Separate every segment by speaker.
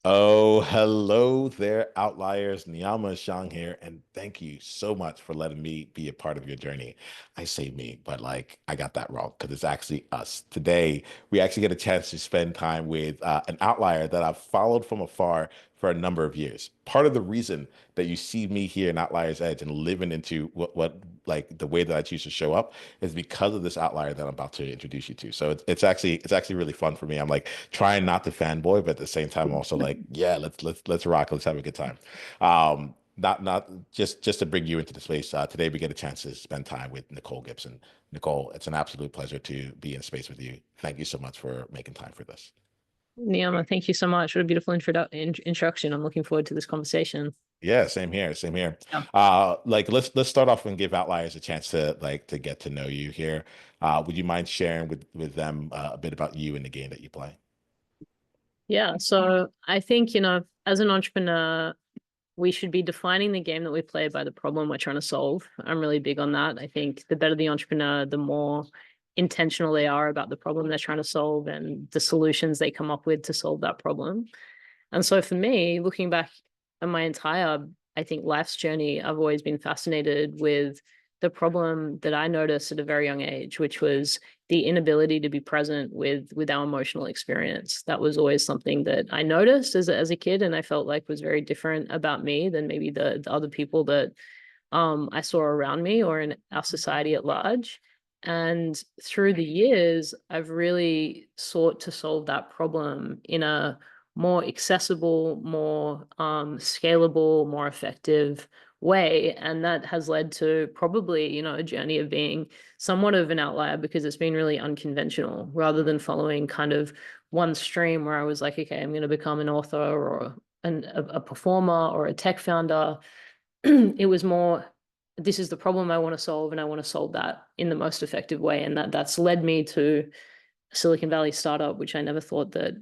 Speaker 1: Oh, hello there, outliers. Niiamah Shang here, and thank you so much for letting me be a part of your journey. I say me, but like I got that wrong because it's actually us. Today, we actually get a chance to spend time with an outlier that I've followed from afar for a number of years. Part of the reason that you see me here in Outliers Edge and living into what like the way that I choose to show up is because of this outlier that I'm about to introduce you to. So it's actually really fun for me. I'm like trying not to fanboy, but at the same time, I'm also like, yeah, let's rock, let's have a good time. Not just to bring you into the space. Today we get a chance to spend time with Nicole Gibson. Nicole, it's an absolute pleasure to be in space with you. Thank you so much for making time for this.
Speaker 2: Niiamah, thank you so much. What a beautiful introduction. I'm looking forward to this conversation.
Speaker 1: Yeah, same here, same here.
Speaker 2: Yeah.
Speaker 1: Like let's start off and give outliers a chance to to get to know you here. Would you mind sharing with them a bit about you and the game that you play?
Speaker 2: Yeah. So I think, as an entrepreneur, we should be defining the game that we play by the problem we're trying to solve. I'm really big on that. I think the better the entrepreneur, the more intentional they are about the problem they're trying to solve and the solutions they come up with to solve that problem. And so for me, looking back at my entire, I think, life's journey, I've always been fascinated with the problem that I noticed at a very young age, which was the inability to be present with our emotional experience. That was always something that I noticed as a kid, and I felt like was very different about me than maybe the other people that I saw around me or in our society at large. And through the years, I've really sought to solve that problem in a more accessible, more scalable, more effective way. And that has led to probably, a journey of being somewhat of an outlier because it's been really unconventional rather than following kind of one stream where I was like, okay, I'm going to become an author or a performer or a tech founder. It was more, this is the problem I want to solve, and I want to solve that in the most effective way. And that's led me to a Silicon Valley startup, which I never thought that,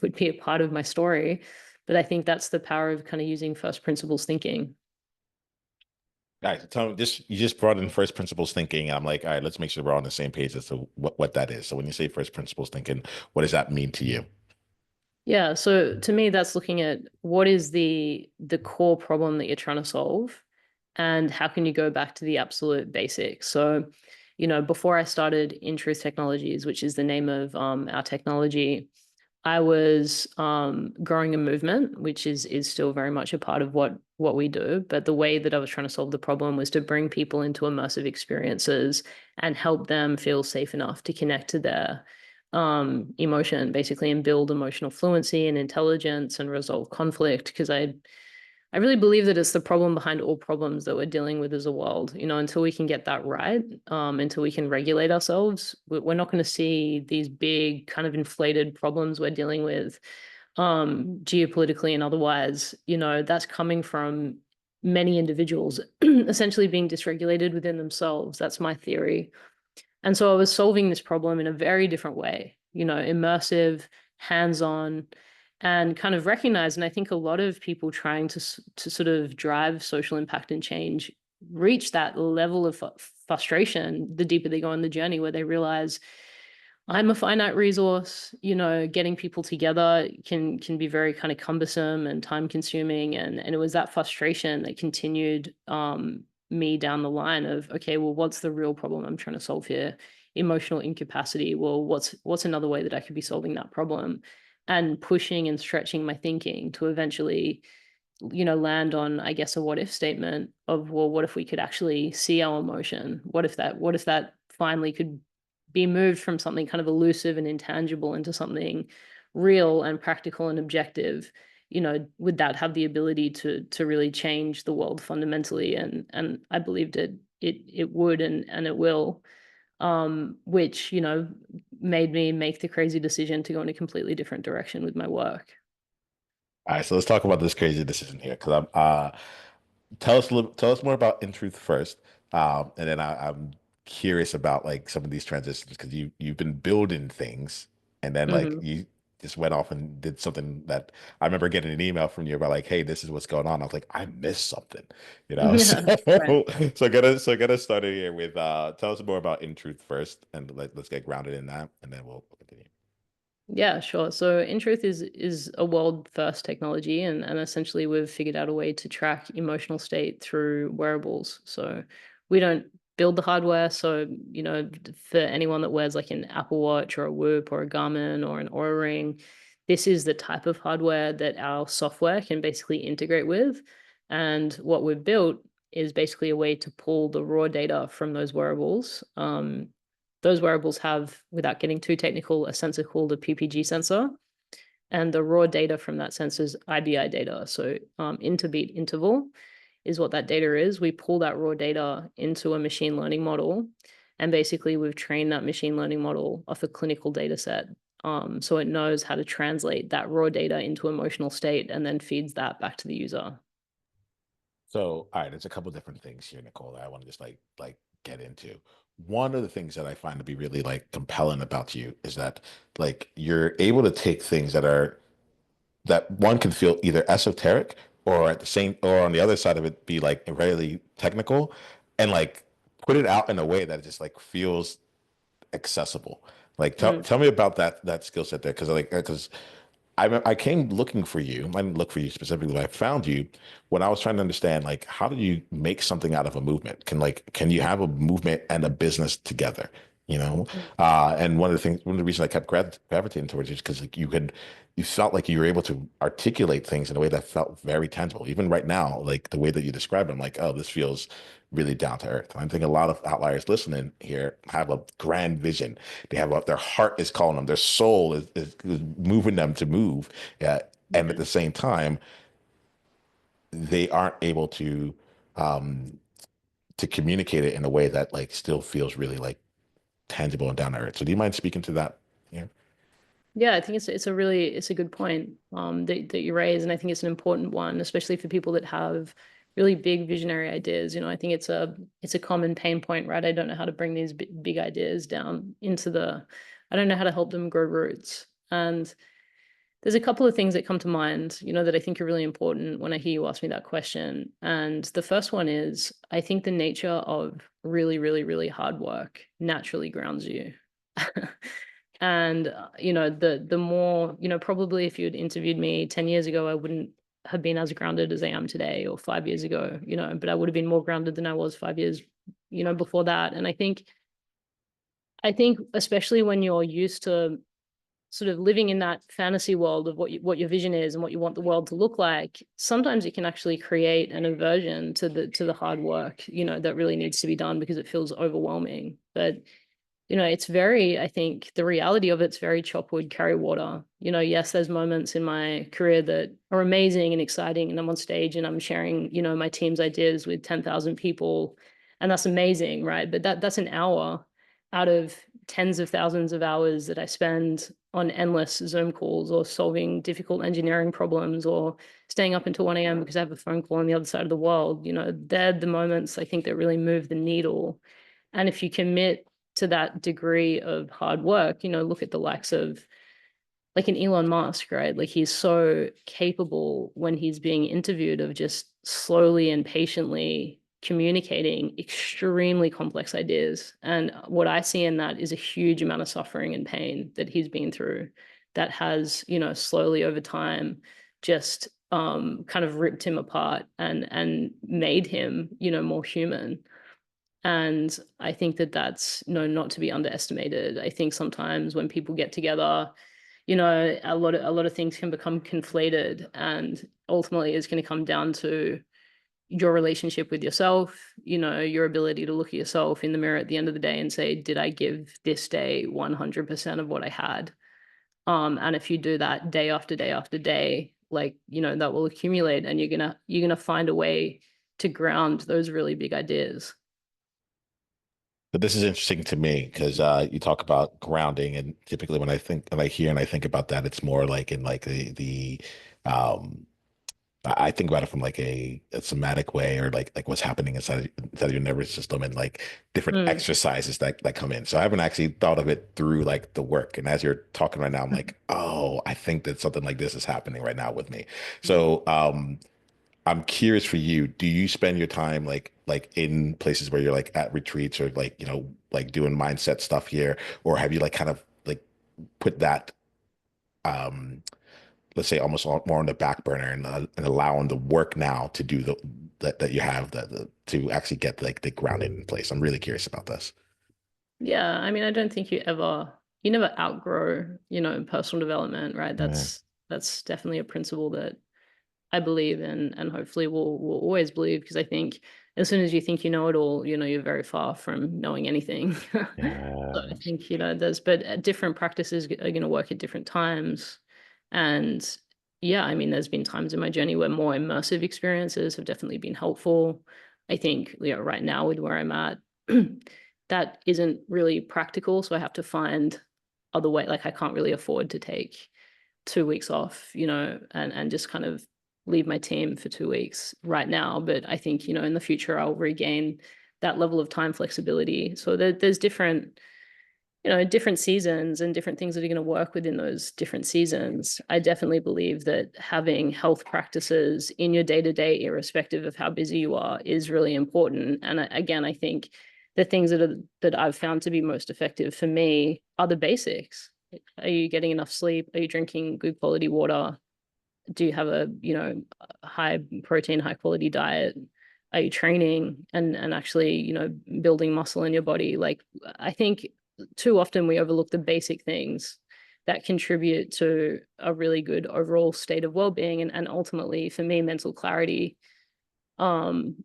Speaker 2: would be a part of my story. But I think that's the power of kind of using first principles thinking.
Speaker 1: Guys, tell me just you just brought in first principles thinking. And I'm like, all right, let's make sure we're on the same page as to what that is. So when you say first principles thinking, what does that mean to you?
Speaker 2: Yeah, so to me, that's looking at what is the core problem that you're trying to solve, and how can you go back to the absolute basics. So, before I started InTruth Technologies, which is the name of our technology, I was growing a movement, which is still very much a part of what we do. But the way that I was trying to solve the problem was to bring people into immersive experiences and help them feel safe enough to connect to their emotion, basically, and build emotional fluency and intelligence and resolve conflict. Because I really believe that it's the problem behind all problems that we're dealing with as a world. Until we can get that right, until we can regulate ourselves, we're not going to see these big kind of inflated problems we're dealing with, geopolitically and otherwise. That's coming from many individuals essentially being dysregulated within themselves. That's my theory. And so I was solving this problem in a very different way, immersive, hands-on, and kind of recognize. And I think a lot of people trying to sort of drive social impact and change reach that level of frustration the deeper they go on the journey, where they realize I'm a finite resource. Getting people together can be very kind of cumbersome and time consuming. And it was that frustration that continued me down the line of, okay, well, what's the real problem I'm trying to solve here? Emotional incapacity. Well, what's another way that I could be solving that problem? And pushing and stretching my thinking to eventually, land on, I guess, a what if statement of, well, what if we could actually see our emotion? What if that finally could be moved from something kind of elusive and intangible into something real and practical and objective? Would that have the ability to really change the world fundamentally? And I believed it would, and it will. Which, made me make the crazy decision to go in a completely different direction with my work.
Speaker 1: All right, so let's talk about this crazy decision here because I'm tell us more about In Truth first, and then I'm curious about like some of these transitions because you've been building things, and then like
Speaker 2: Hmm.
Speaker 1: you just went off and did something that I remember getting an email from you about like, hey, this is what's going on. I was like, I missed something, you know.
Speaker 2: Yeah, right.
Speaker 1: So get us started here with tell us more about In Truth first, and let's get grounded in that, and then we'll continue.
Speaker 2: Yeah, sure. So InTruth is a world first technology, and essentially we've figured out a way to track emotional state through wearables. So we don't build the hardware. So, for anyone that wears like an Apple Watch or a Whoop or a Garmin or an Oura Ring, this is the type of hardware that our software can basically integrate with. And what we've built is basically a way to pull the raw data from those wearables. Those wearables have, without getting too technical, a sensor called a PPG sensor. And the raw data from that sensor is IBI data. So interbeat interval is what that data is. We pull that raw data into a machine learning model. And basically, we've trained that machine learning model off a clinical data set. So it knows how to translate that raw data into emotional state and then feeds that back to the user.
Speaker 1: So, all right, there's a couple different things here, Nicole, that I want to just like get into. One of the things that I find to be really like compelling about you is that like you're able to take things that one can feel either esoteric or at the same or on the other side of it be like really technical and like put it out in a way that it just like feels accessible. Like
Speaker 2: Mm,
Speaker 1: tell me about that skill set there because I came looking for you. I didn't look for you specifically, but I found you when I was trying to understand like how do you make something out of a movement? Can you have a movement and a business together? You know,
Speaker 2: mm,
Speaker 1: and one of the reasons I kept gravitating towards you is because like you felt like you were able to articulate things in a way that felt very tangible. Even right now, like the way that you describe it, I'm like, oh, this feels really down to earth. And I think a lot of outliers listening here have a grand vision. They have their heart is calling them, their soul is moving them to move. And at
Speaker 2: mhm.
Speaker 1: the same time, they aren't able um, to communicate it in a way that like still feels really like tangible and down to earth. So do you mind speaking to that? Yeah.
Speaker 2: Yeah, I think it's a good point that you raise, and I think it's an important one, especially for people that have really big visionary ideas. I think it's a common pain point, right? I don't know how to bring these big ideas down into the. I don't know how to help them grow roots. And there's a couple of things that come to mind, that I think are really important when I hear you ask me that question. And the first one is, I think the nature of really, really, really hard work naturally grounds you. And the more, probably if you'd interviewed me 10 years ago, I wouldn't have been as grounded as I am today, or 5 years ago, but I would have been more grounded than I was 5 years, before that. And I think especially when you're used to sort of living in that fantasy world of what your vision is and what you want the world to look like, sometimes it can actually create an aversion to the hard work, that really needs to be done because it feels overwhelming. But it's very, I think the reality of it's very chop wood, carry water. Yes, there's moments in my career that are amazing and exciting, and I'm on stage and I'm sharing, my team's ideas with 10,000 people, and that's amazing, right? But that's an hour out of tens of thousands of hours that I spend on endless Zoom calls or solving difficult engineering problems or staying up until 1 a.m. because I have a phone call on the other side of the world. They're the moments I think that really move the needle. And if you commit to that degree of hard work, look at the likes of like an Elon Musk, right? Like he's so capable when he's being interviewed of just slowly and patiently communicating extremely complex ideas. And what I see in that is a huge amount of suffering and pain that he's been through that has, slowly over time just kind of ripped him apart and made him, more human. And I think that that's not to be underestimated. I think sometimes when people get together, a lot of things can become conflated, and ultimately it's going to come down to your relationship with yourself, your ability to look at yourself in the mirror at the end of the day and say, did I give this day 100% of what I had? And if you do that day after day after day, like, that will accumulate, and you're gonna find a way to ground those really big ideas.
Speaker 1: But this is interesting to me because you talk about grounding, and typically when I hear and I think about that, it's more like in like the um, I think about it from like a somatic way or like what's happening inside of your nervous system and like different
Speaker 2: Mm.
Speaker 1: exercises that come in. So I haven't actually thought of it through like the work. And as you're talking right now, I'm like, oh, I think that something like this is happening right now with me. So I'm curious for you, do you spend your time like in places where you're like at retreats or like, like doing mindset stuff here, or have you like kind of like put that let's say almost more on the back burner, and allowing the work now to do that you have to actually get like the grounding in place. I'm really curious about this.
Speaker 2: Yeah, I mean, I don't think you never outgrow, personal development, right?
Speaker 1: Yeah.
Speaker 2: That's definitely a principle that I believe in, and hopefully will always believe, because I think as soon as you think you know it all, you're very far from knowing anything. So I
Speaker 1: Yeah.
Speaker 2: think, but different practices are going to work at different times. And yeah, I mean, there's been times in my journey where more immersive experiences have definitely been helpful. I think, right now with where I'm at, that isn't really practical. So I have to find other way. Like I can't really afford to take 2 weeks off, and just kind of leave my team for 2 weeks right now. But I think, in the future, I'll regain that level of time flexibility. So there's different seasons and different things that are going to work within those different seasons. I definitely believe that having health practices in your day to day, irrespective of how busy you are, is really important. And again, I think the things that I've found to be most effective for me are the basics. Are you getting enough sleep? Are you drinking good quality water? Do you have a high protein, high quality diet? Are you training and actually building muscle in your body? Like I think too often we overlook the basic things that contribute to a really good overall state of well-being, and ultimately for me mental clarity,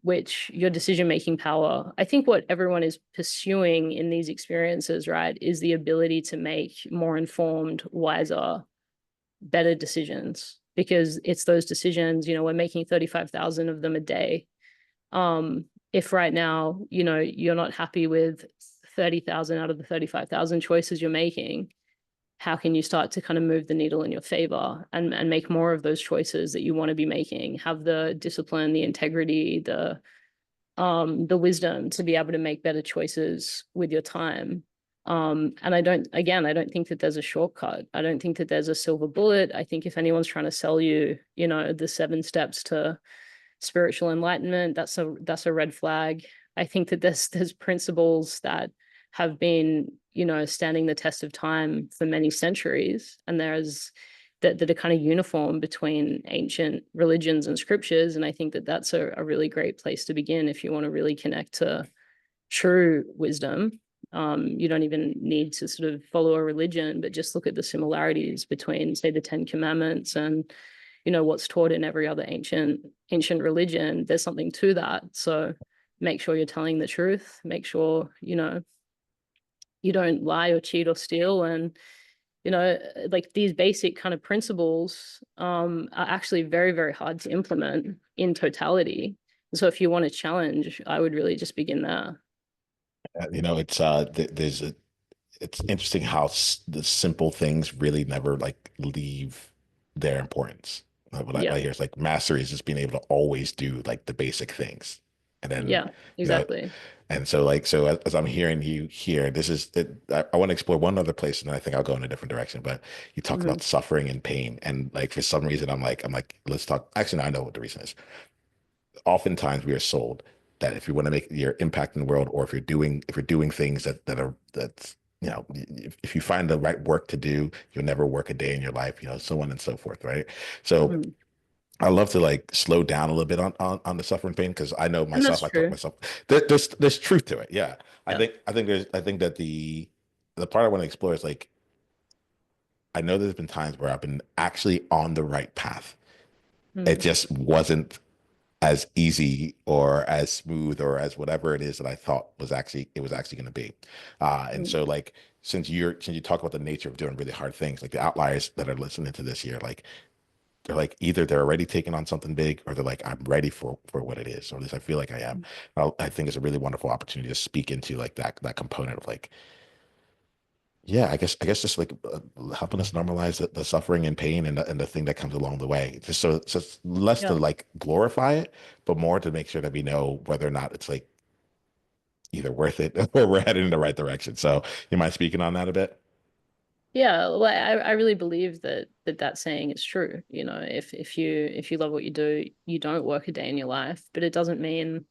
Speaker 2: which your decision making power. I think what everyone is pursuing in these experiences, right, is the ability to make more informed, wiser, better decisions, because it's those decisions, we're making 35,000 of them a day. If right now, you're not happy with 30,000 out of the 35,000 choices you're making, how can you start to kind of move the needle in your favor and make more of those choices that you want to be making, have the discipline, the integrity, the wisdom to be able to make better choices with your time. And I don't think that there's a shortcut. I don't think that there's a silver bullet. I think if anyone's trying to sell you, the 7 steps to spiritual enlightenment, that's a red flag. I think that there's principles that have been, standing the test of time for many centuries, and there's that are kind of uniform between ancient religions and scriptures. And I think that that's a really great place to begin if you want to really connect to true wisdom. You don't even need to sort of follow a religion, but just look at the similarities between, say, the Ten Commandments and what's taught in every other ancient religion. There's something to that. So make sure you're telling the truth. Make sure you don't lie or cheat or steal. And like these basic kind of principles are actually very, very hard to implement in totality. So if you want a challenge, I would really just begin there.
Speaker 1: It's it's interesting how the simple things really never like leave their importance. What
Speaker 2: Yeah.
Speaker 1: I hear is like mastery is just being able to always do like the basic things, and then
Speaker 2: Yeah,
Speaker 1: you know,
Speaker 2: exactly.
Speaker 1: and so as I'm hearing you here, this is it. I want to explore one other place, and then I think I'll go in a different direction. But you talk
Speaker 2: Hmm.
Speaker 1: about suffering and pain, and like for some reason, I'm like, let's talk. Actually, no, I know what the reason is. Oftentimes, we are sold that if you want to make your impact in the world, or if you're doing things that's if you find the right work to do, you'll never work a day in your life, so on and so forth, right? So
Speaker 2: Hmm.
Speaker 1: I love to like slow down a little bit on the suffering pain because I know
Speaker 2: And that's
Speaker 1: myself. I talk to
Speaker 2: true.
Speaker 1: myself. There's truth to it. Yeah,
Speaker 2: Yeah.
Speaker 1: I think that the part I want to explore is like I know there's been times where I've been actually on the right path. It
Speaker 2: Hmm.
Speaker 1: just wasn't as easy or as smooth or as whatever it is that I thought was actually going to be. And
Speaker 2: Hmm.
Speaker 1: so like since you talk about the nature of doing really hard things, like the outliers that are listening to this year, like they're like either they're already taking on something big or they're like I'm ready for what it is, or at least I feel like I am. I think it's a really wonderful opportunity to speak into like that component of like yeah, I guess just like helping us normalize the suffering and pain and the thing that comes along the way. So it's less to
Speaker 2: Yeah.
Speaker 1: like glorify it, but more to make sure that we know whether or not it's like either worth it or we're headed in the right direction. So you mind speaking on that a bit?
Speaker 2: Yeah. Well, I really believe that saying is true. If you love what you do, you don't work a day in your life, but it doesn't mean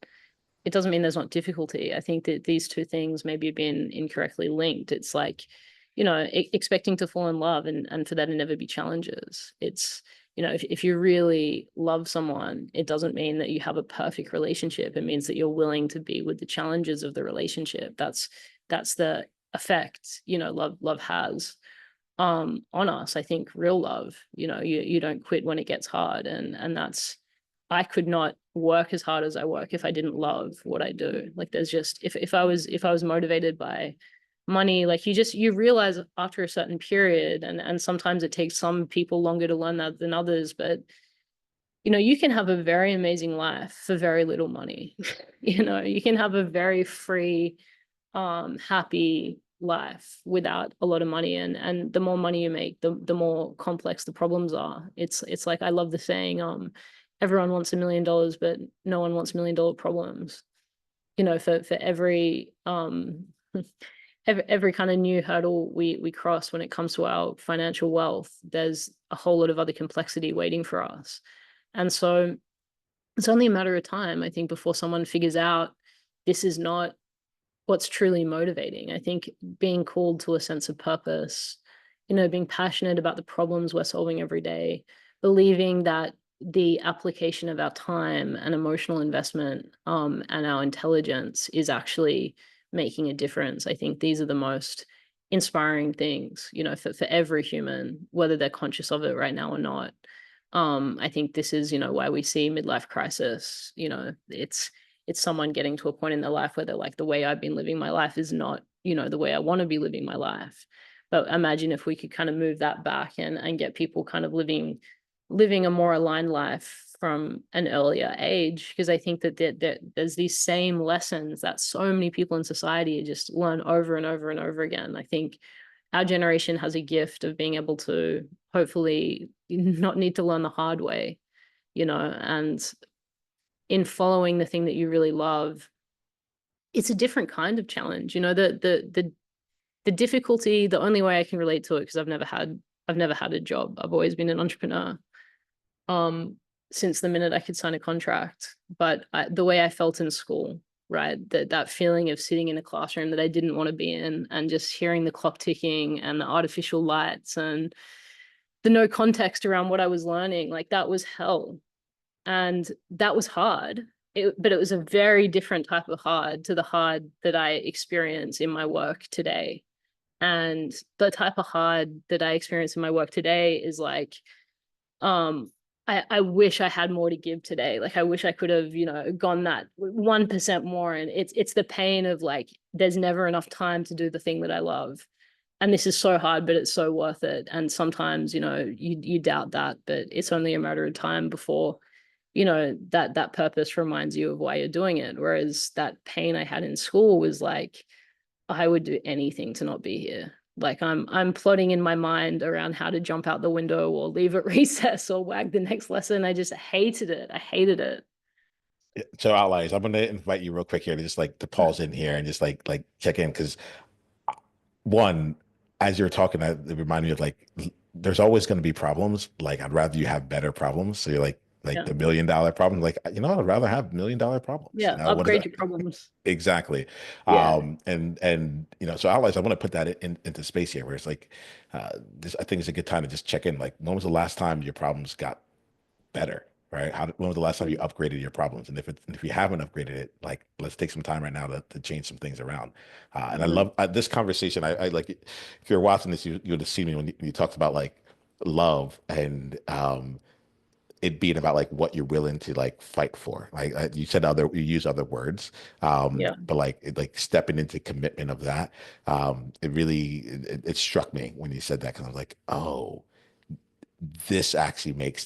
Speaker 2: there's not difficulty. I think that these two things maybe have been incorrectly linked. It's like, expecting to fall in love and for there to never be challenges. It's, if you really love someone, it doesn't mean that you have a perfect relationship. It means that you're willing to be with the challenges of the relationship. That's the effect, love has on us. I think real love, you don't quit when it gets hard. And that's, I could not work as hard as I work if I didn't love what I do. Like there's just, if I was motivated by money, like you realize after a certain period, and sometimes it takes some people longer to learn that than others, but you can have a very amazing life for very little money. You can have a very free, happy life without a lot of money. And the more money you make, the more complex the problems are. It's like, I love the saying, everyone wants $1 million, but no one wants $1 million problems. For every every kind of new hurdle we cross when it comes to our financial wealth, there's a whole lot of other complexity waiting for us. And so it's only a matter of time, I think, before someone figures out this is not what's truly motivating. I think being called to a sense of purpose, being passionate about the problems we're solving every day, believing that the application of our time and emotional investment, and our intelligence is actually making a difference. I think these are the most inspiring things, for every human, whether they're conscious of it right now or not. I think this is, why we see midlife crisis. It's someone getting to a point in their life where they're like, the way I've been living my life is not, the way I want to be living my life. But imagine if we could kind of move that back and get people kind of living a more aligned life from an earlier age. Because I think that there's these same lessons that so many people in society just learn over and over and over again. I think our generation has a gift of being able to hopefully not need to learn the hard way, and in following the thing that you really love, it's a different kind of challenge. The difficulty, the only way I can relate to it, because I've never had a job. I've always been an entrepreneur, since the minute I could sign a contract. But the way I felt in school, right, that feeling of sitting in a classroom that I didn't want to be in, and just hearing the clock ticking and the artificial lights and the no context around what I was learning, like that was hell. And that was hard. But it was a very different type of hard to the hard that I experience in my work today. And the type of hard that I experience in my work today is like, I wish I had more to give today. Like I wish I could have, gone that 1% more. And it's the pain of like, there's never enough time to do the thing that I love. And this is so hard, but it's so worth it. And sometimes, you doubt that, but it's only a matter of time before, that purpose reminds you of why you're doing it. Whereas that pain I had in school was like, I would do anything to not be here. Like I'm plotting in my mind around how to jump out the window or leave at recess or wag the next lesson. I just hated it. I hated it.
Speaker 1: So outliers, I'm gonna invite you real quick here to just like to pause in here and just like check in because one, as you're talking, it reminded me of like there's always going to be problems. Like I'd rather you have better problems. So you're like
Speaker 2: Yeah.
Speaker 1: the $1 million problem. Like I'd rather have $1 million problems.
Speaker 2: Yeah.
Speaker 1: What is
Speaker 2: Upgrade
Speaker 1: that?
Speaker 2: your problems.
Speaker 1: Exactly.
Speaker 2: Yeah.
Speaker 1: And so allies, I want to put that into space here where it's like this I think it's a good time to just check in. Like when was the last time your problems got better, right? When was the last time you upgraded your problems? And if you haven't upgraded it, like let's take some time right now to change some things around. And I
Speaker 2: Mhm.
Speaker 1: love this conversation. I like it. If you're watching this, you would have seen me when you talked about like love and it being about like what you're willing to like fight for. Like you said, you use other words,
Speaker 2: Yeah.
Speaker 1: but like stepping into commitment of that. It really it struck me when you said that because I was like, oh this actually makes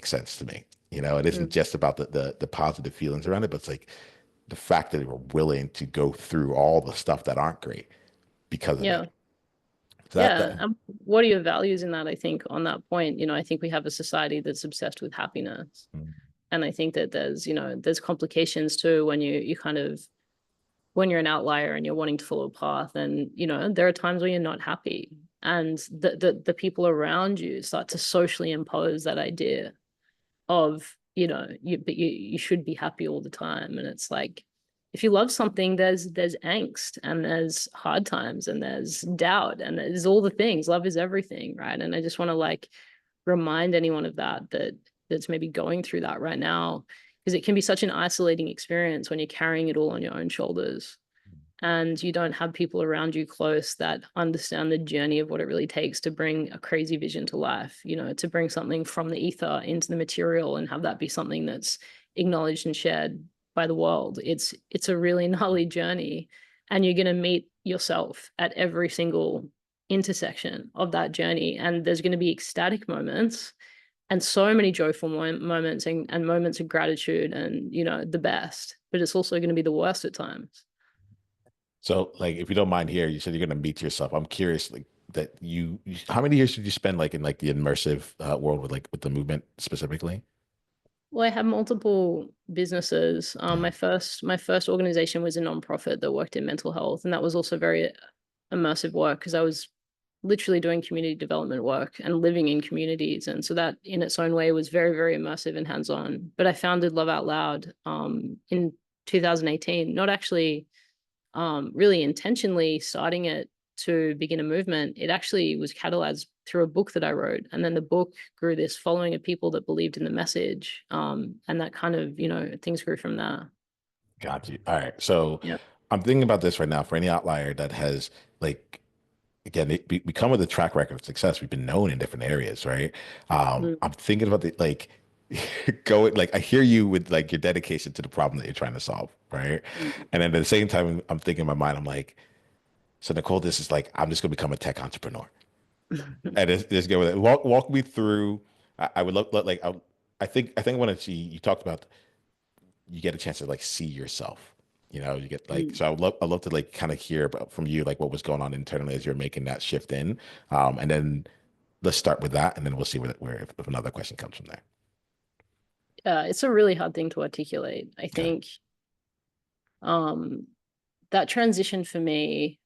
Speaker 1: sense to me. It isn't
Speaker 2: Mm.
Speaker 1: just about the positive feelings around it, but it's like the fact that they were willing to go through all the stuff that aren't great because of
Speaker 2: Yeah.
Speaker 1: it. So
Speaker 2: Yeah. What are your values in that? I think on that point, I think we have a society that's obsessed with happiness. And I think that there's complications too when you kind of, when you're an outlier and you're wanting to follow a path, and there are times where you're not happy, and the people around you start to socially impose that idea of, but you should be happy all the time. And it's like, if you love something, there's angst and there's hard times and there's doubt and there's all the things. Love is everything, right? And I just want to like remind anyone of that, that's maybe going through that right now, because it can be such an isolating experience when you're carrying it all on your own shoulders and you don't have people around you close that understand the journey of what it really takes to bring a crazy vision to life, you know, to bring something from the ether into the material and have that be something that's acknowledged and shared by the world. It's a really gnarly journey, and you're going to meet yourself at every single intersection of that journey, and there's going to be ecstatic moments and so many joyful moments and moments of gratitude and, you know, the best, but it's also going to be the worst at times.
Speaker 1: So, like, if you don't mind here, you said you're going to meet yourself. I'm curious, like, that how many years did you spend like in like the immersive world with like with the movement specifically?
Speaker 2: Well, I have multiple businesses.
Speaker 1: Yeah.
Speaker 2: My first organization was a nonprofit that worked in mental health, and that was also very immersive work because I was literally doing community development work and living in communities, and so that in its own way was very, very immersive and hands-on. But I founded Love Out Loud in 2018, not actually really intentionally starting it to begin a movement. It actually was catalyzed through a book that I wrote. And then the book grew this following of people that believed in the message. And that kind of, you know, things grew from there.
Speaker 1: Got you. All right. So
Speaker 2: Yeah.
Speaker 1: I'm thinking about this right now for any outlier that has like again we come with a track record of success. We've been known in different areas, right?
Speaker 2: Mm,
Speaker 1: I'm thinking about the like going like I hear you with like your dedication to the problem that you're trying to solve, right?
Speaker 2: mm,
Speaker 1: And then at the same time, I'm thinking in my mind, I'm like, so Nicole, this is like I'm just gonna become a tech entrepreneur. And just go with it. Walk me through. I would love like I think when it's you talked about you get a chance to like see yourself. You know, you get like
Speaker 2: mm.
Speaker 1: so I would love to like kind of hear about from you like what was going on internally as you're making that shift in. And then let's start with that and then we'll see where if another question comes from there.
Speaker 2: It's a really hard thing to articulate. I
Speaker 1: Okay.
Speaker 2: think um, that transition for me,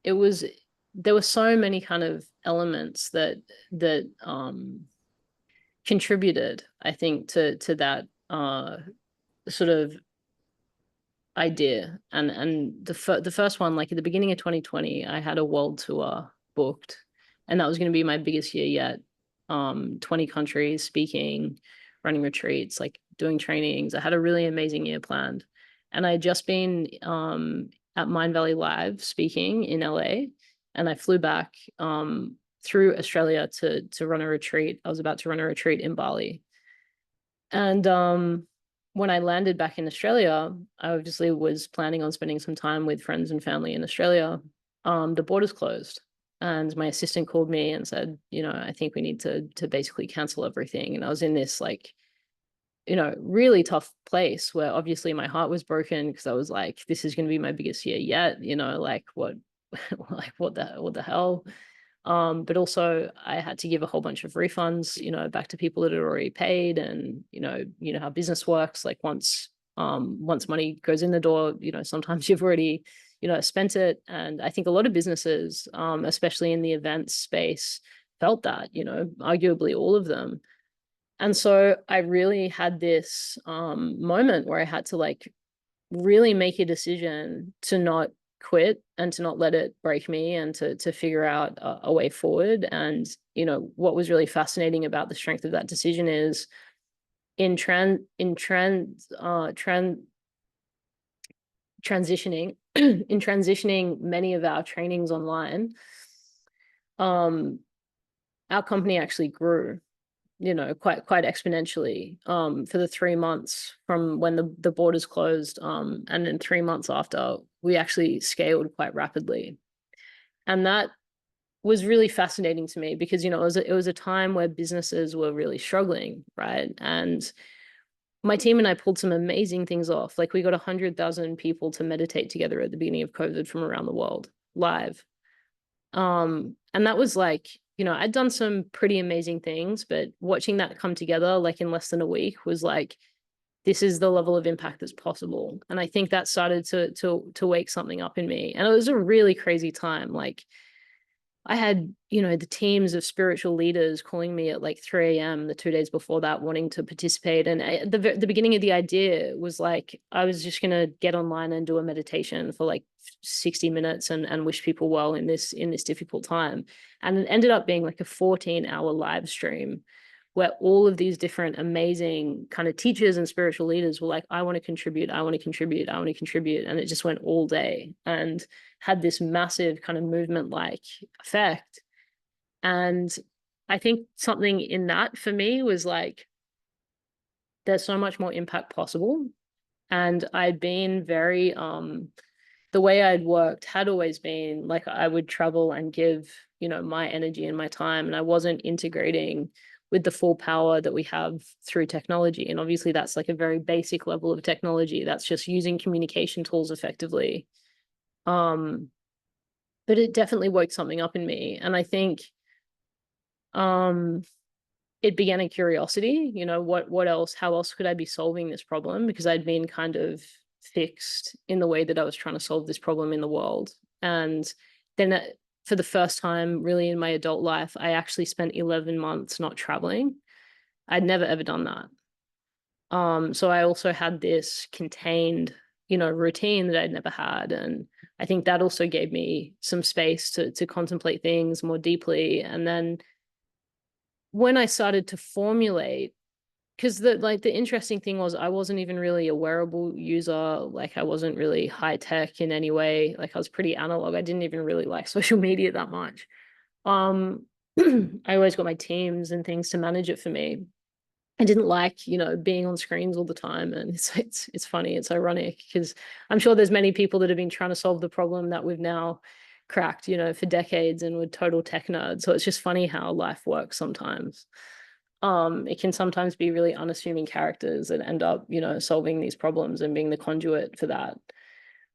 Speaker 2: it was, there were so many kind of elements that contributed, I think, to that sort of idea. And the first one, like at the beginning of 2020, I had a world tour booked, and that was going to be my biggest year yet. 20 countries, speaking, running retreats, like doing trainings. I had a really amazing year planned, and I had just been at Mind Valley Live speaking in LA, and I flew back through Australia to run a retreat. I was about to run a retreat in Bali, and when I landed back in Australia, I obviously was planning on spending some time with friends and family in Australia. The borders closed, and my assistant called me and said, you know, I think we need to basically cancel everything. And I was in this like, you know, really tough place where obviously my heart was broken because I was like, this is going to be my biggest year yet. You know, like what, like what the hell? But also I had to give a whole bunch of refunds, you know, back to people that had already paid. And, you know how business works. Like once money goes in the door, you know, sometimes you've already, you know, spent it. And I think a lot of businesses, especially in the events space, felt that, you know, arguably all of them. And so I really had this moment where I had to like really make a decision to not quit and to not let it break me, and to figure out a way forward. And you know what was really fascinating about the strength of that decision is in transitioning in transitioning many of our trainings online, um our company actually grew, you know, quite exponentially for the 3 months from when the borders closed, and then 3 months after we actually scaled quite rapidly. And that was really fascinating to me because, you know, it was a time where businesses were really struggling, right? And my team and I pulled some amazing things off. Like we got 100,000 people to meditate together at the beginning of COVID from around the world live. And that was like, you know, I'd done some pretty amazing things, but watching that come together like in less than a week was like, this is the level of impact that's possible. And I think that started to wake something up in me. And it was a really crazy time. Like I had, you know, the teams of spiritual leaders calling me at like 3 a.m. the 2 days before that, wanting to participate. And the beginning of the idea was like, I was just going to get online and do a meditation for like 60 minutes and wish people well in this difficult time. And it ended up being like a 14-hour live stream where all of these different amazing kind of teachers and spiritual leaders were like, I want to contribute, I want to contribute, I want to contribute. And it just went all day and had this massive kind of movement like effect. And I think something in that for me was like, there's so much more impact possible. And I'd been very, the way I'd worked had always been like I would travel and give, you know, my energy and my time, and I wasn't integrating with the full power that we have through technology. And obviously that's like a very basic level of technology. That's just using communication tools effectively. Um, but it definitely woke something up in me. And I think um it began a curiosity, you know, what else, how else could I be solving this problem? Because I'd been kind of fixed in the way that I was trying to solve this problem in the world. And then for the first time really in my adult life, I actually spent 11 months not traveling. I'd never ever done that. So I also had this contained, you know, routine that I'd never had. And I think that also gave me some space to contemplate things more deeply. And then when I started to formulate, because the interesting thing was I wasn't even really a wearable user. Like I wasn't really high tech in any way. Like I was pretty analog. I didn't even really like social media that much. Um, I always got my teams and things to manage it for me. I didn't like, you know, being on screens all the time. And it's funny, it's ironic because I'm sure there's many people that have been trying to solve the problem that we've now cracked, you know, for decades and we're total tech nerds. So it's just funny how life works sometimes. It can sometimes be really unassuming characters that end up, you know, solving these problems and being the conduit for that.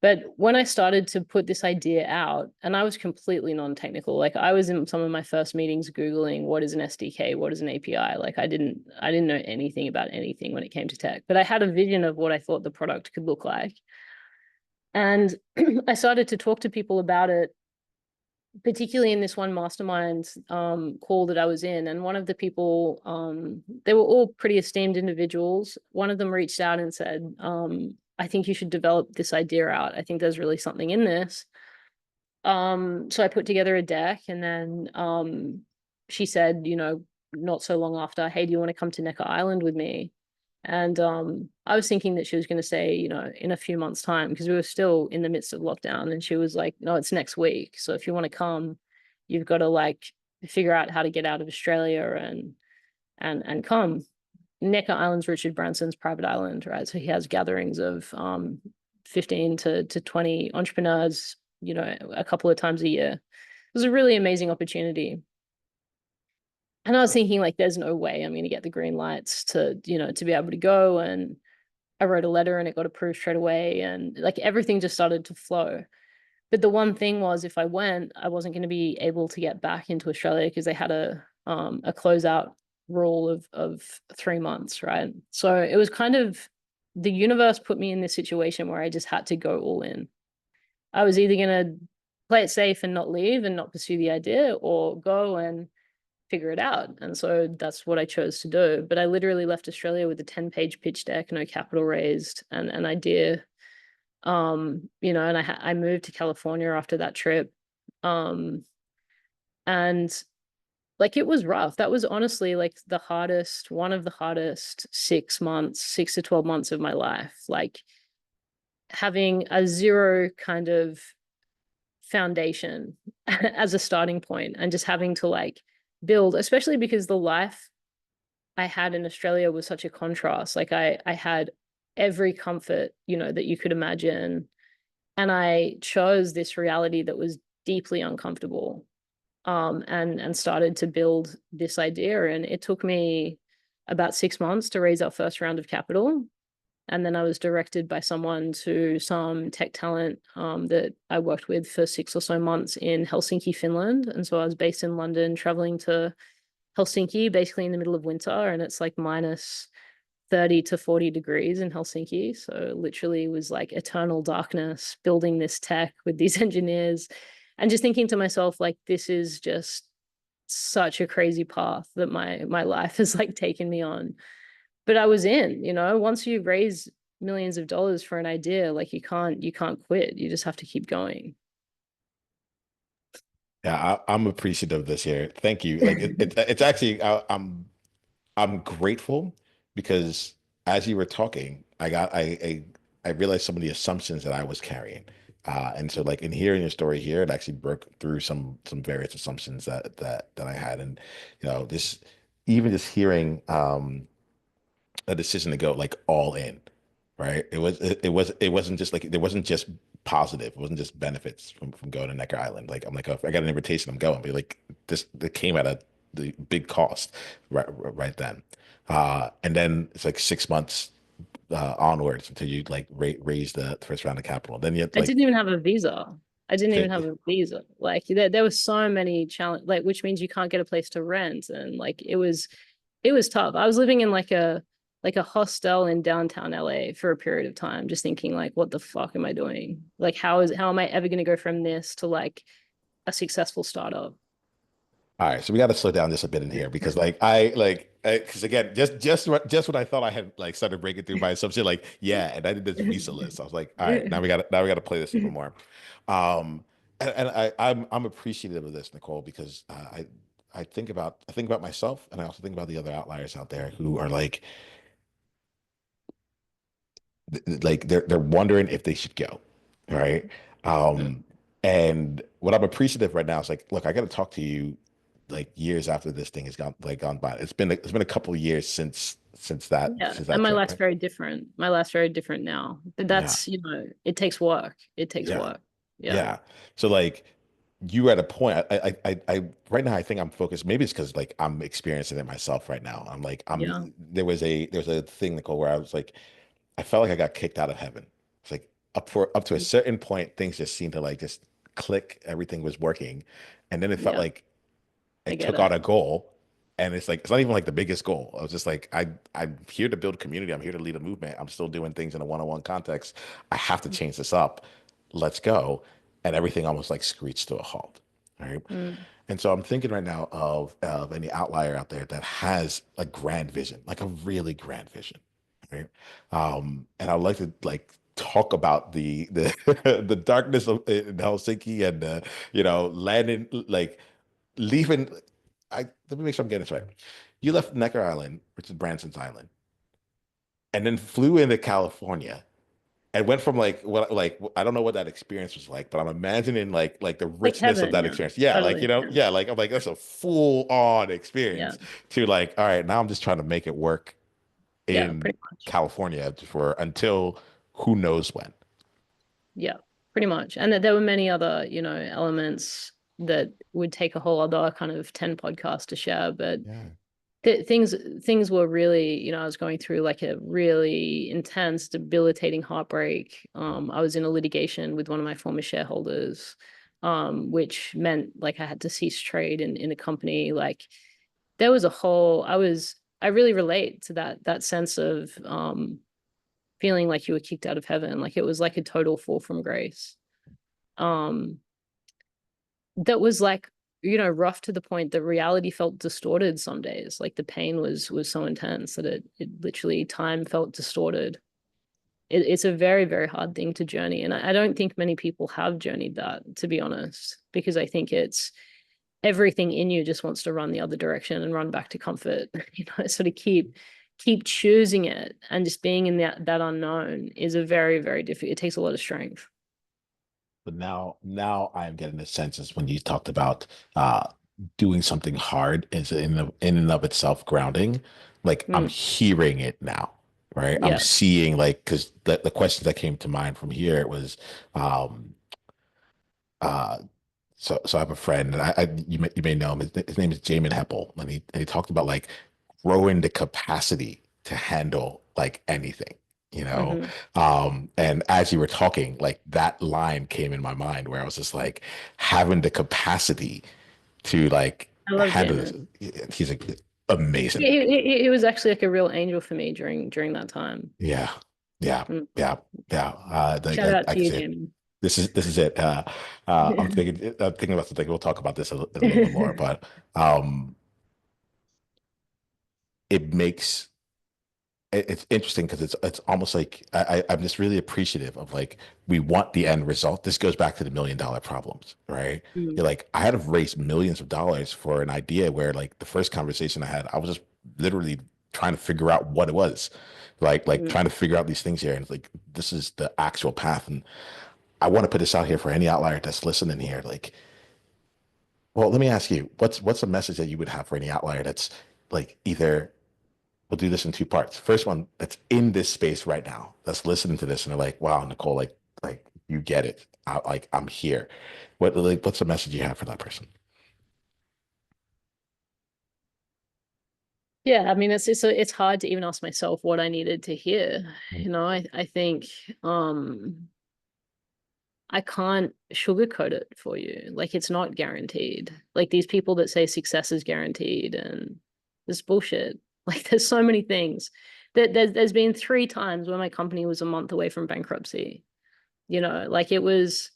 Speaker 2: But when I started to put this idea out, and I was completely non-technical, like I was in some of my first meetings Googling what is an SDK, what is an API. Like I didn't know anything about anything when it came to tech, but I had a vision of what I thought the product could look like. And I started to talk to people about it, particularly in this one mastermind call that I was in. And one of the people, they were all pretty esteemed individuals. One of them reached out and said, I think you should develop this idea out. I think there's really something in this. So I put together a deck, and then she said, you know, not so long after, hey, do you want to come to Necker Island with me? And I was thinking that she was going to say, you know, in a few months' time, because we were still in the midst of lockdown. And she was like, no, it's next week. So if you want to come, you've got to like figure out how to get out of Australia and come. Necker Island's Richard Branson's private island, right? So he has gatherings of 15 to 20 entrepreneurs, you know, a couple of times a year. It was a really amazing opportunity. And I was thinking, like, there's no way I'm going to get the green lights to, you know, to be able to go. And I wrote a letter and it got approved straight away. And like everything just started to flow. But the one thing was, if I went, I wasn't going to be able to get back into Australia because they had a closeout rule of 3 months, right? So it was kind of the universe put me in this situation where I just had to go all in. I was either going to play it safe and not leave and not pursue the idea, or go and figure it out. And so that's what I chose to do. But I literally left Australia with a 10-page pitch deck, no capital raised, and an idea. You know, and I moved to California after that trip. And like it was rough. That was honestly like one of the hardest 6 months, 6 to 12 months of my life. Like having a zero kind of foundation as a starting point and just having to like build, especially because the life I had in Australia was such a contrast. Like I had every comfort, you know, that you could imagine. And I chose this reality that was deeply uncomfortable. And started to build this idea. And it took me about 6 months to raise our first round of capital. And then I was directed by someone to some tech talent that I worked with for 6 or so months in Helsinki, Finland. And so I was based in London, traveling to Helsinki, basically in the middle of winter, and it's like minus 30 to 40 degrees in Helsinki. So literally it was like eternal darkness, building this tech with these engineers. and just thinking to myself, like, this is just such a crazy path that my life has like taken me on. But I was in, once you raise millions of dollars for an idea, like you can't quit. You just have to keep going.
Speaker 1: Yeah, I'm appreciative this year. Thank you. Like it's actually I'm grateful because as you were talking, I realized some of the assumptions that I was carrying. And so like in hearing your story here, it actually broke through some various assumptions that I had. And this even just hearing a decision to go like all in, right? It wasn't just like there wasn't just positive, it wasn't just benefits from going to Necker Island. Like I'm like, oh, if I got an invitation, I'm going. But like this, that came at the big cost right then. And then it's like 6 months onwards until you like raise the first round of capital. Then you have to
Speaker 2: I
Speaker 1: like,
Speaker 2: didn't even have a visa. I didn't even have a visa. Like there was so many challenge, like which means you can't get a place to rent, and like it was tough. I was living in like a hostel in downtown LA for a period of time, just thinking like, what the fuck am I doing? Like, how am I ever going to go from this to like a successful startup?
Speaker 1: all right, so we got to slow down just a bit in here because because again, just when I thought I had like started breaking through my assumption, like yeah, and I did this visa list. I was like, all right, now we got to play this even more. And I'm appreciative of this, Nicole, because I think about myself, and I also think about the other outliers out there who are like they're wondering if they should go, right? Um, and what I'm appreciative right now is like, look, I got to talk to you like years after this thing has gone by. It's been a couple of years
Speaker 2: Yeah,
Speaker 1: since
Speaker 2: and
Speaker 1: that
Speaker 2: my
Speaker 1: trip,
Speaker 2: life's
Speaker 1: right?
Speaker 2: very different. My life's very different now. But
Speaker 1: Yeah,
Speaker 2: that's, it takes work. It takes
Speaker 1: yeah,
Speaker 2: work. Yeah.
Speaker 1: yeah. So like you at a point, I right now I think I'm focused. Maybe it's because like I'm experiencing it myself right now. I'm like
Speaker 2: Yeah.
Speaker 1: there's a thing, Nicole, where I was like I felt like I got kicked out of heaven. It's like up to a certain point, things just seemed to like just click. Everything was working, and then it felt
Speaker 2: Yeah.
Speaker 1: like I
Speaker 2: I get
Speaker 1: took on
Speaker 2: it.
Speaker 1: a goal, and it's like it's not even like the biggest goal. I was just like I'm here to build community. I'm here to lead a movement. I'm still doing things in a one-on-one context. I have to change this up. Let's go, and everything almost like screeched to a halt. All right.
Speaker 2: Mm.
Speaker 1: And so I'm thinking right now of any outlier out there that has a grand vision, like a really grand vision, right? And I'd like to like talk about the darkness of in Helsinki and landing like leaving. Let me make sure I'm getting this right. You left Necker Island, which is Branson's Island, and then flew into California and went from like what like I don't know what that experience was like, but I'm imagining like the
Speaker 2: Like
Speaker 1: richness of
Speaker 2: heaven.
Speaker 1: that
Speaker 2: Yeah.
Speaker 1: experience. Yeah, like
Speaker 2: Totally. Yeah.
Speaker 1: yeah, like I'm like that's a full on
Speaker 2: Yeah.
Speaker 1: experience to like, all right, now I'm just trying to make it work
Speaker 2: Yeah.
Speaker 1: in
Speaker 2: Pretty much.
Speaker 1: California for until who knows when.
Speaker 2: Yeah. Pretty much. And that there were many other, elements that would take a whole other kind of 10 podcasts to share. But
Speaker 1: Yeah.
Speaker 2: things were really, I was going through like a really intense, debilitating heartbreak. I was in a litigation with one of my former shareholders, which meant like I had to cease trade in a company. Like there was a whole, I really relate to that sense of feeling like you were kicked out of heaven. Like it was like a total fall from grace. Um, that was like, rough to the point that reality felt distorted some days. Like the pain was so intense that it literally time felt distorted. It's a very, very hard thing to journey. And I don't think many people have journeyed that, to be honest, because I think it's everything in you just wants to run the other direction and run back to comfort. Sort of keep choosing it, and just being in that unknown is a very, very difficult, it takes a lot of strength.
Speaker 1: But now I'm getting a sense is when you talked about uh doing something hard is in and of itself grounding. Like I'm
Speaker 2: Mm,
Speaker 1: hearing it now, right? I'm
Speaker 2: yeah.
Speaker 1: seeing like because the questions that came to mind from here it was um uh so I have a friend, and you may know him. His name is Jamin Heppel, and he talked about like growing the capacity to handle like anything, you know.
Speaker 2: Hmm.
Speaker 1: And as you were talking, like that line came in my mind where I was just like having the capacity to like
Speaker 2: I love
Speaker 1: handle this.
Speaker 2: Jamin.
Speaker 1: He's like amazing.
Speaker 2: Yeah, he was actually like a real angel for me during that time.
Speaker 1: Yeah, yeah,
Speaker 2: Mm.
Speaker 1: yeah, yeah.
Speaker 2: Shout out
Speaker 1: I
Speaker 2: to
Speaker 1: can
Speaker 2: you,
Speaker 1: say it.
Speaker 2: Jamie.
Speaker 1: This is it. I'm thinking about something. We'll talk about this a little bit more, but um, it makes it's interesting because it's almost like I'm just really appreciative of like we want the end result. This goes back to the $1 million problems, right?
Speaker 2: Mm,
Speaker 1: You're like I had to raise millions of dollars for an idea where like the first conversation I had, I was just literally trying to figure out what it was, like
Speaker 2: mm.
Speaker 1: trying to figure out these things here, and it's like this is the actual path. And I want to put this out here for any outlier that's listening here. Like, well, let me ask you, what's a message that you would have for any outlier that's like either we'll do this in two parts. First one that's in this space right now, that's listening to this and they're like, wow, Nicole, like you get it. I'm here. What's the message you have for that person?
Speaker 2: Yeah, I mean it's hard to even ask myself what I needed to hear.
Speaker 1: Mm.
Speaker 2: I think I can't sugarcoat it for you. Like it's not guaranteed. Like these people that say success is guaranteed and this bullshit. Like there's so many things. There's been 3 times where my company was a month away from bankruptcy. Like it was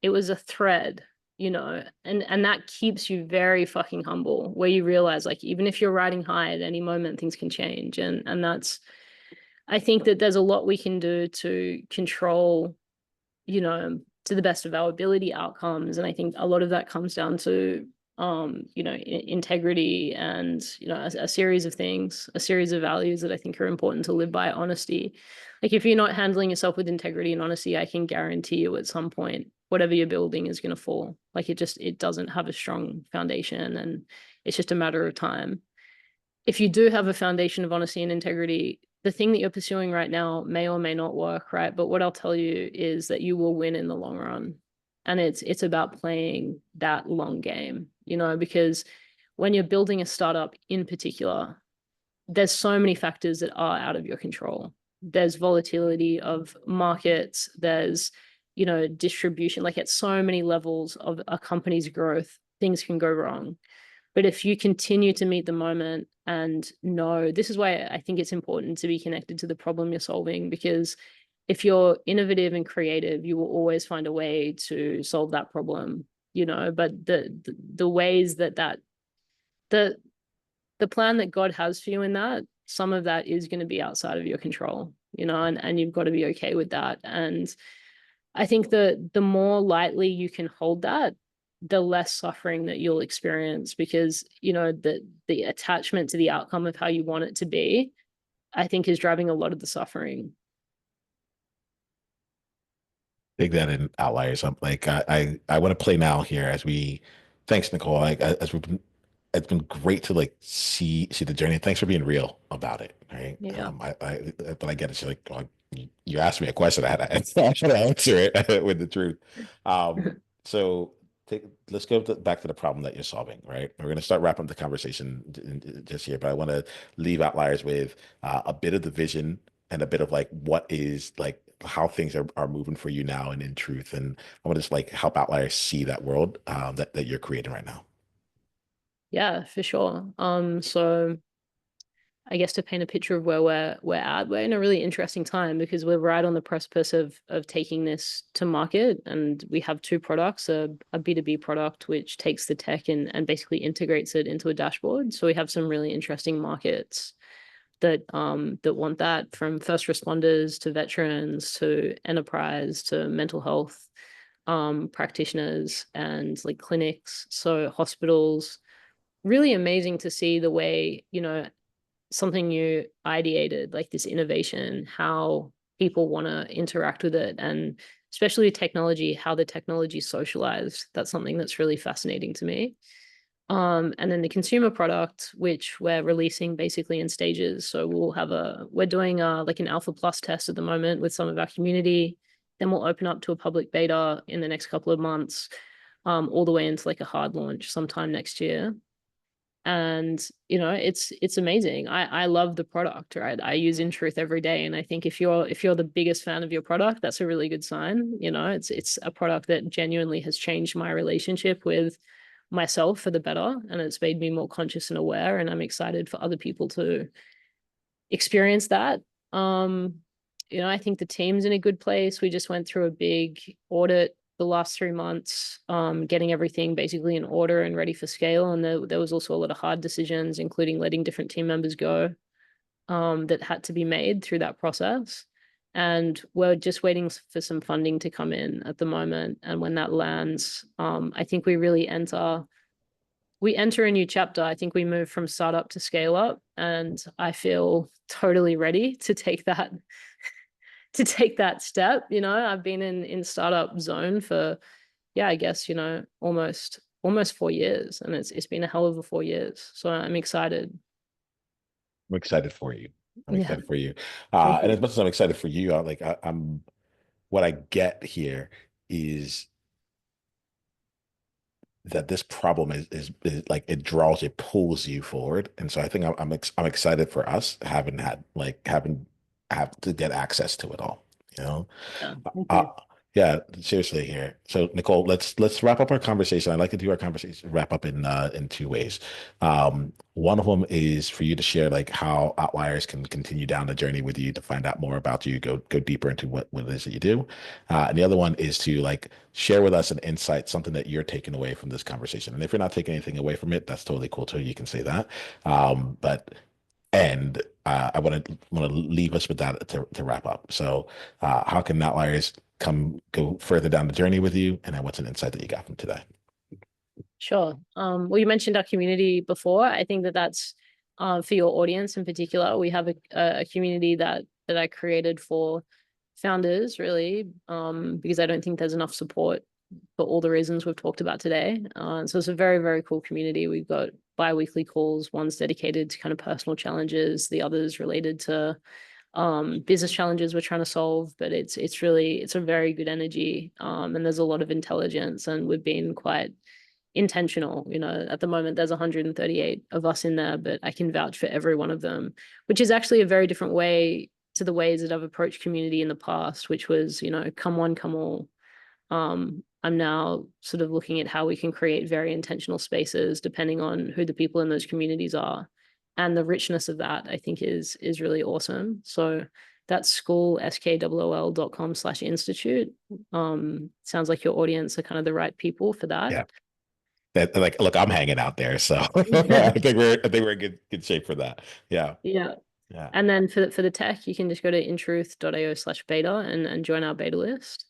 Speaker 2: a thread, and that keeps you very fucking humble, where you realize like even if you're riding high at any moment, things can change. And that's I think that there's a lot we can do to control, to the best of our ability outcomes. And I think a lot of that comes down to, integrity and, a series of things, a series of values that I think are important to live by. Honesty. Like if you're not handling yourself with integrity and honesty, I can guarantee you at some point, whatever you're building is going to fall. Like it doesn't have a strong foundation and it's just a matter of time. If you do have a foundation of honesty and integrity, the thing that you're pursuing right now may or may not work, right? But what I'll tell you is that you will win in the long run. And it's about playing that long game, because when you're building a startup in particular, there's so many factors that are out of your control. There's volatility of markets, there's, distribution, like at so many levels of a company's growth, things can go wrong. But if you continue to meet the moment and know, this is why I think it's important to be connected to the problem you're solving, because if you're innovative and creative, you will always find a way to solve that problem, but the ways that the the plan that God has for you in that, some of that is going to be outside of your control, and you've got to be okay with that. And I think the more lightly you can hold that, the less suffering that you'll experience, because the attachment to the outcome of how you want it to be, I think, is driving a lot of the suffering.
Speaker 1: Take that in outliers. I'm like I want to play now here as we. Thanks, Nicole. As we've been, it's been great to like see the journey. Thanks for being real about it. Right.
Speaker 2: Yeah.
Speaker 1: But I get it. You're like, oh, you asked me a question. I had to, I had to answer it with the truth. So take, let's go back to the problem that you're solving. Right. We're going to start wrapping up the conversation just here, but I want to leave outliers with a bit of the vision and a bit of like what is like how things are moving for you now and in truth. And I want to just like help outliers see that world that you're creating right now.
Speaker 2: Yeah, for sure. So I guess to paint a picture of where we're at, we're in a really interesting time because we're right on the precipice of taking this to market, and we have 2 products: a B2B product which takes the tech and basically integrates it into a dashboard. So we have some really interesting markets that want that, from first responders to veterans to enterprise to mental health practitioners and like clinics, so hospitals. Really amazing to see the way, something new ideated, like this innovation, how people want to interact with it, and especially technology, how the technology is socialized. That's something that's really fascinating to me. And then the consumer product, which we're releasing basically in stages. So we're doing like an alpha plus test at the moment with some of our community. Then we'll open up to a public beta in the next couple of months, all the way into like a hard launch sometime next year. And it's amazing. I love the product, right? I use InTruth every day, and I think if you're the biggest fan of your product, that's a really good sign. It's a product that genuinely has changed my relationship with myself for the better, and it's made me more conscious and aware, and I'm excited for other people to experience that. I think the team's in a good place. We just went through a big audit the last 3 months, getting everything basically in order and ready for scale. And there was also a lot of hard decisions, including letting different team members go, that had to be made through that process. And we're just waiting for some funding to come in at the moment. And when that lands, I think we enter a new chapter. I think we move from startup to scale up, and I feel totally ready to take that step. I've been in startup zone for, yeah, I guess, almost 4 years, and it's been a hell of a 4 years. So I'm excited.
Speaker 1: I'm excited for you. I'm
Speaker 2: Yeah,
Speaker 1: excited for you.
Speaker 2: thank
Speaker 1: And as
Speaker 2: you.
Speaker 1: much as I'm excited for you, I'm what I get here is that this problem is like it pulls you forward, and so I think I'm excited for us having have to get access to it all, you know.
Speaker 2: Yeah, thank
Speaker 1: Uh,
Speaker 2: you.
Speaker 1: yeah, seriously here. So Nicole, let's wrap up our conversation. I'd like to do our conversation wrap up in two ways. One of them is for you to share like how Outliers can continue down the journey with you to find out more about you, go deeper into what it is that you do. And the other one is to like share with us an insight, something that you're taking away from this conversation. And if you're not taking anything away from it, that's totally cool too. You can say that. But and I want to leave us with that to wrap up. So, how can Outliers go further down the journey with you, and then what's an insight that you got from today?
Speaker 2: Sure. Well, you mentioned our community before. I think that that's, for your audience in particular. We have a community that I created for founders, really, because I don't think there's enough support for all the reasons we've talked about today. So it's a very, very cool community. We've got bi-weekly calls. One's dedicated to kind of personal challenges, the other's related to business challenges we're trying to solve. But it's a very good energy, and there's a lot of intelligence, and we've been quite intentional. At the moment there's 138 of us in there, but I can vouch for every one of them, which is actually a very different way to the ways that I've approached community in the past, which was, come one, come all. I'm now sort of looking at how we can create very intentional spaces depending on who the people in those communities are. And the richness of that, I think, is really awesome. So that's skool.com/institute. Sounds like your audience are kind of the right people for that.
Speaker 1: Yeah, that like look, I'm hanging out there, so I think we're in good shape for that. Yeah,
Speaker 2: Yeah.
Speaker 1: yeah.
Speaker 2: And then for the tech, you can just go to intruth.io/beta and join our beta list.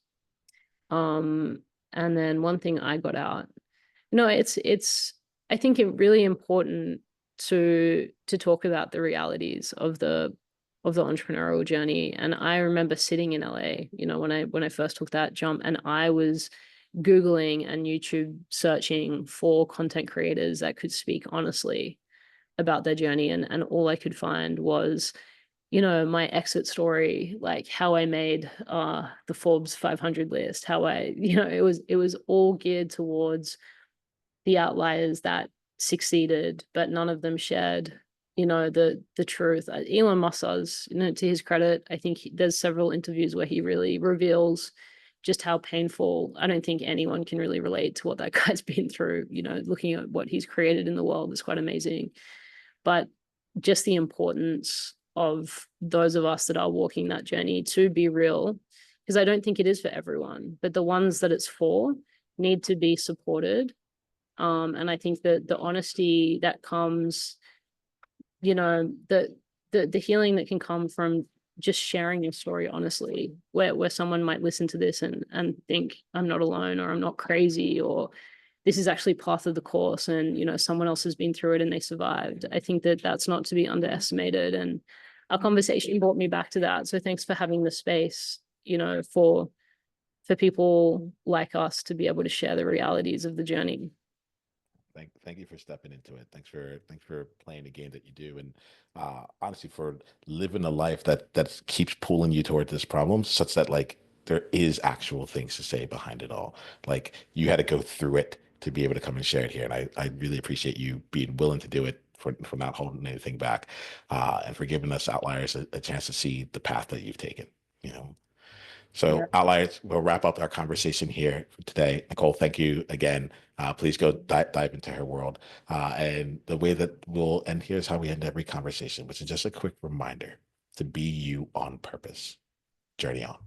Speaker 2: Um, and then one thing I got out, no, it's I think it really important to talk about the realities of the entrepreneurial journey. And I remember sitting in LA, when I first took that jump, and I was Googling and YouTube searching for content creators that could speak honestly about their journey, and all I could find was, my exit story, like how I made the Forbes 500 list, how it was all geared towards the outliers that succeeded, but none of them shared, the truth. Elon Musk does, to his credit, I think there's several interviews where he really reveals just how painful. I don't think anyone can really relate to what that guy's been through. Looking at what he's created in the world is quite amazing. But just the importance of those of us that are walking that journey to be real, because I don't think it is for everyone, but the ones that it's for need to be supported. And I think that the honesty that comes, the healing that can come from just sharing your story honestly, where someone might listen to this and think I'm not alone, or I'm not crazy, or this is actually part of the course, and someone else has been through it and they survived. I think that that's not to be underestimated, and our conversation brought me back to that. So thanks for having the space, for people like us to be able to share the realities of the journey.
Speaker 1: Thank you for stepping into it. Thanks for playing the game that you do, and honestly for living a life that keeps pulling you towards this problem, such that like there is actual things to say behind it all. Like you had to go through it to be able to come and share it here, and I really appreciate you being willing to do it for not holding anything back, and for giving us outliers a chance to see the path that you've taken. You know.
Speaker 2: Yeah.
Speaker 1: So, Outliers, we'll wrap up our conversation here for today. Nicole, thank you again. Please go dive into her world. And the way that we'll end here's how we end every conversation, which is just a quick reminder to be you on purpose. journey on.